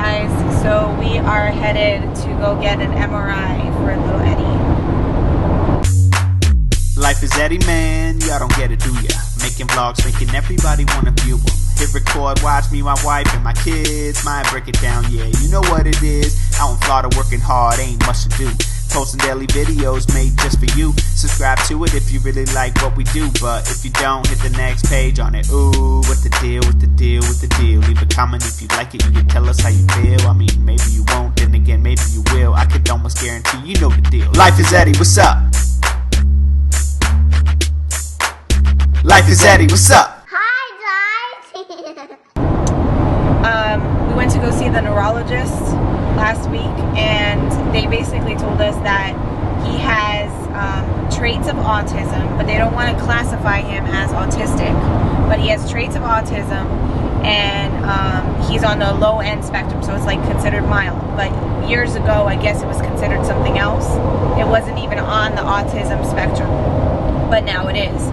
guys, so we are headed to go get an MRI for little Eddie. Life is Eddie, man, y'all don't get it, do ya? Making vlogs, making everybody wanna view them. Hit record, watch me, my wife, and my kids. Mine break it down, yeah, you know what it is. Out in Florida working hard, ain't much to do. Posting daily videos made just for you. Subscribe to it if you really like what we do. But if you don't, hit the next page on it. Ooh, what the deal, what the deal, what the deal. Leave a comment if you like it, you can tell us how you feel. I mean, maybe you won't, then again, maybe you will. I could almost guarantee you know the deal. Life is Eddie, what's up? Life is Eddie, what's up? Hi guys. We went to go see the neurologist last week, and they basically told us that he has traits of autism, but they don't want to classify him as autistic. But he has traits of autism, and he's on the low end spectrum, so it's like considered mild. But years ago, I guess it was considered something else. It wasn't even on the autism spectrum, but now it is.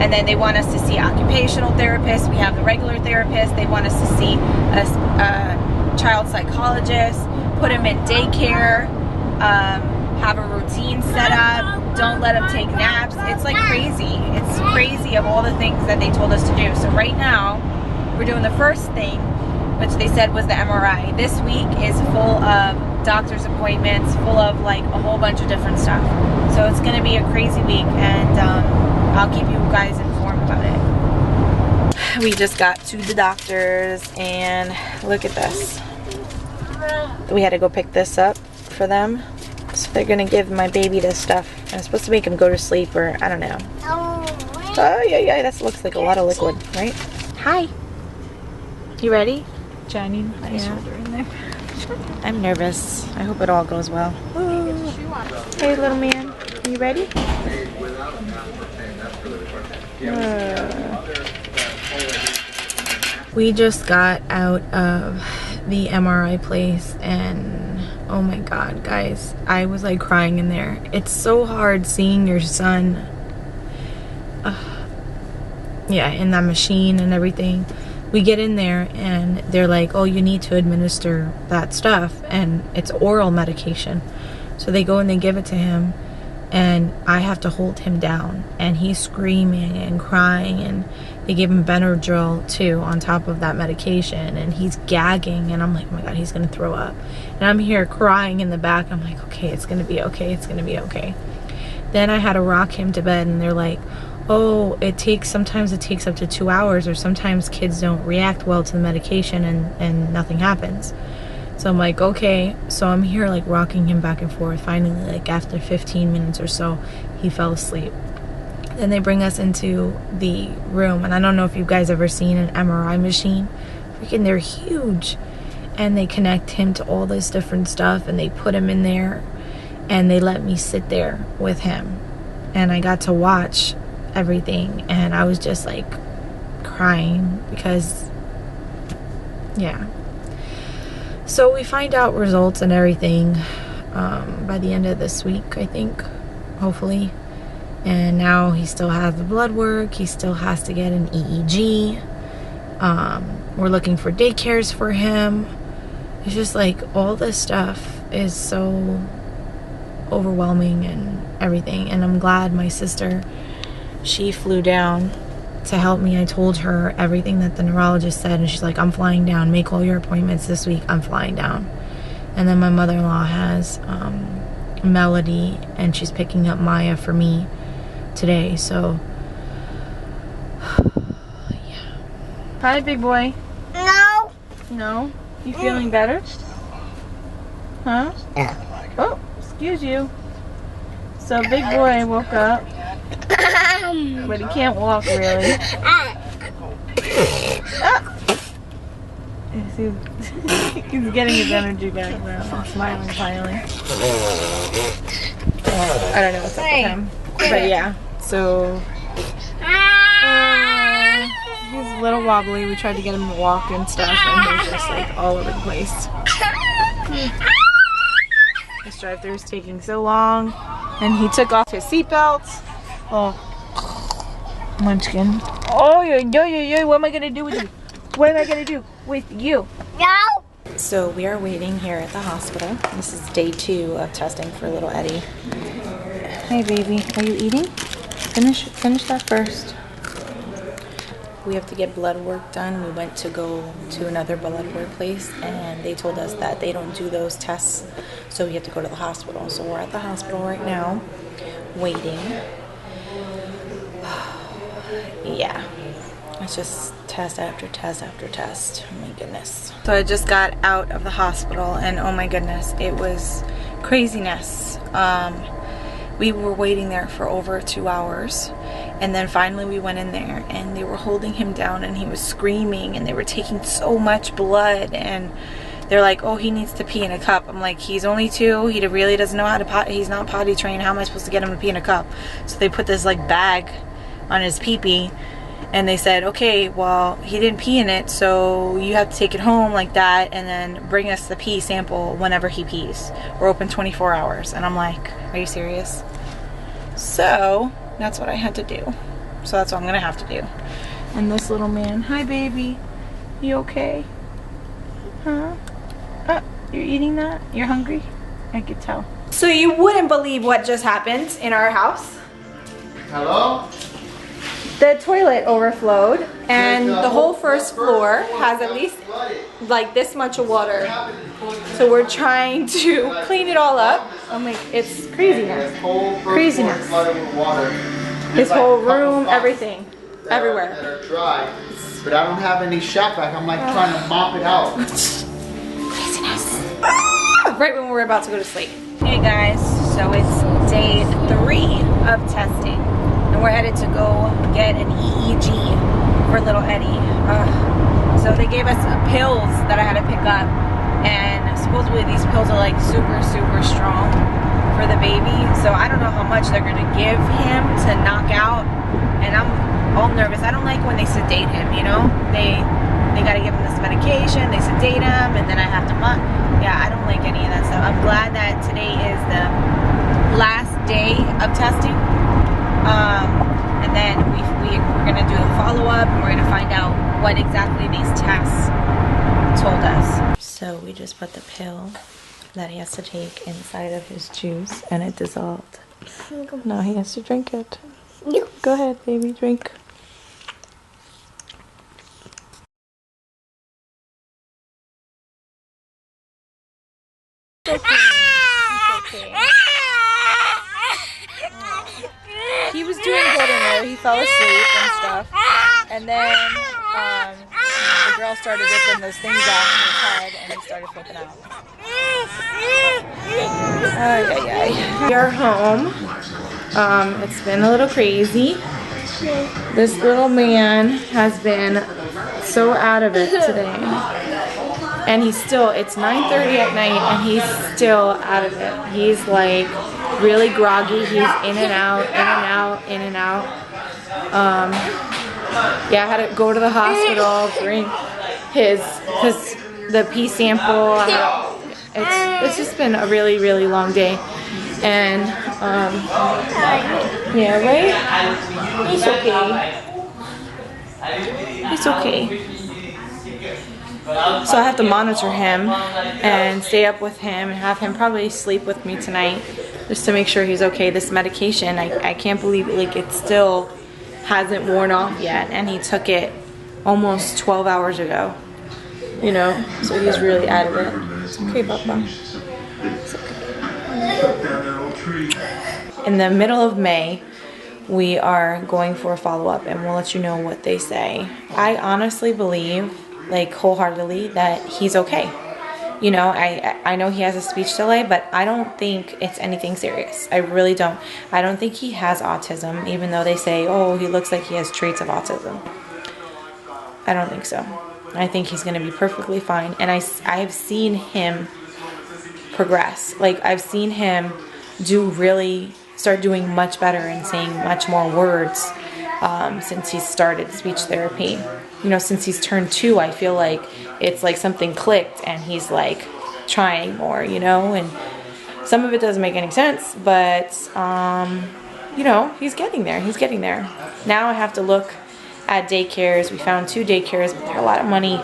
And then they want us to see occupational therapists. We have the regular therapist. They want us to see a child psychologist, put him in daycare, have a routine set up, don't let him take naps. It's like crazy. It's crazy of all the things that they told us to do. So right now, we're doing the first thing, which they said was the MRI. This week is full of doctor's appointments, full of like a whole bunch of different stuff. So it's going to be a crazy week, and I'll keep you guys informed about it. We just got to the doctor's, and look at this. We had to go pick this up for them. So they're gonna give my baby this stuff. And it's supposed to make him go to sleep, or I don't know. Oh yeah, that looks like a lot of liquid, right? Hi. You ready? Johnny, my shoulder in there. I'm nervous. I hope it all goes well. Ooh. Hey, little man. Are you ready? We just got out of the MRI place, and oh my god, guys, I was like crying in there. It's so hard seeing your son yeah, in that machine and everything. We get in there and they're like, oh, you need to administer that stuff, and it's oral medication. So they go and they give it to him, and I have to hold him down, and he's screaming and crying, and they give him Benadryl too on top of that medication, and he's gagging, and I'm like, oh my god, he's gonna throw up. And I'm here crying in the back. I'm like, okay, it's gonna be okay, it's gonna be okay. Then I had to rock him to bed, and they're like, oh, sometimes it takes up to 2 hours, or sometimes kids don't react well to the medication and nothing happens. So I'm like, okay. So I'm here like rocking him back and forth. Finally, like after 15 minutes or so, he fell asleep. Then they bring us into the room, and I don't know if you guys ever seen an MRI machine. Freaking, they're huge. And they connect him to all this different stuff, and they put him in there, and they let me sit there with him. And I got to watch everything, and I was just like crying because, yeah. So we find out results and everything by the end of this week, I think, hopefully. And now he still has the blood work. He still has to get an EEG. We're looking for daycares for him. It's just like all this stuff is so overwhelming and everything. And I'm glad my sister, she flew down to help me. I told her everything that the neurologist said, and she's like, I'm flying down. Make all your appointments this week. I'm flying down. And then my mother-in-law has Melody, and she's picking up Maya for me today. So yeah. Hi, big boy. No? You feeling better? Huh? Oh, excuse you. So big boy woke up, but he can't walk really. He's getting his energy back now. I'm smiling finally. I don't know what's up with him, but yeah. So he's a little wobbly. We tried to get him to walk and stuff, and he's just like all over the place. This drive-thru is taking so long, and he took off his seatbelt. Oh, Munchkin. Oh, yo, what am I gonna do with you? What am I gonna do with you? No. So we are waiting here at the hospital. This is day 2 of testing for little Eddie. Hey baby, are you eating? Finish that first. We have to get blood work done. We went to go to another blood work place and they told us that they don't do those tests, so we have to go to the hospital. So we're at the hospital right now, waiting. Yeah, it's just test after test after test. Oh my goodness. So I just got out of the hospital and oh my goodness, it was craziness. We were waiting there for over 2 hours, and then finally we went in there and they were holding him down and he was screaming and they were taking so much blood and they're like, oh, he needs to pee in a cup. I'm like, he's only 2, he really doesn't know how to potty, he's not potty trained, how am I supposed to get him to pee in a cup? So they put this like bag on his pee-pee and they said, okay, well, he didn't pee in it, so you have to take it home like that and then bring us the pee sample whenever he pees. We're open 24 hours. And I'm like, are you serious? So that's what I had to do. So that's what I'm gonna have to do. And this little man, hi baby, you okay? Huh? You're eating that? You're hungry? I could tell. So you wouldn't believe what just happened in our house. Hello? The toilet overflowed and the whole first floor has at least like this much of water. So we're trying to clean it all up. I'm like, it's craziness. Craziness. This whole room, everything, everywhere. That are dry, but I don't have any shop vac. I'm like trying to mop it out. Craziness. Right when we're about to go to sleep. Hey guys, so it's day 3 of testing. And we're headed to go get an EEG for little Eddie. So they gave us pills that I had to pick up, and supposedly these pills are like super strong for the baby. So I don't know how much they're gonna give him to knock out, and I'm all nervous. I don't like when they sedate him, you know? They gotta give him this medication, they sedate him, and then I have to yeah, I don't like any of that stuff. I'm glad that today is the last day of testing. And then we're going to do a follow-up and we're going to find out what exactly these tests told us. So we just put the pill that he has to take inside of his juice and it dissolved. Now he has to drink it. Go ahead, baby, drink. It's okay. It's okay. He was doing good in there. He fell asleep and stuff. And then the girl started ripping those things off his head and he started flipping out. We are home. It's been a little crazy. This little man has been so out of it today. And he's still, it's 9:30 at night and he's still out of it. He's like really groggy. He's in and out, in and out, in and out. Yeah, I had to go to the hospital, bring the pee sample. It's just been a really long day. And yeah, right? It's okay. It's okay. So I have to monitor him and stay up with him and have him probably sleep with me tonight just to make sure he's okay. This medication, I can't believe like it still hasn't worn off yet, and he took it almost 12 hours ago, you know, so he's really out of it. It's okay, Papa. It's okay. In the middle of May, we are going for a follow-up and we'll let you know what they say. I honestly believe, like wholeheartedly, that he's okay. You know, I know he has a speech delay, but I don't think it's anything serious. I really don't. I don't think he has autism, even though they say, oh, he looks like he has traits of autism. I don't think so. I think he's going to be perfectly fine. And I've seen him progress. Like, I've seen him start doing much better and saying much more words since he started speech therapy. You know, since he's turned 2, I feel like it's like something clicked and he's like trying more, you know, and some of it doesn't make any sense, but you know, he's getting there. He's getting there. Now I have to look at daycares. We found 2 daycares, but they're a lot of money.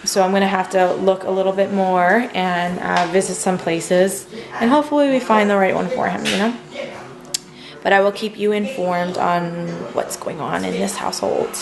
So I'm gonna have to look a little bit more and visit some places, and hopefully we find the right one for him, you know. But I will keep you informed on what's going on in this household.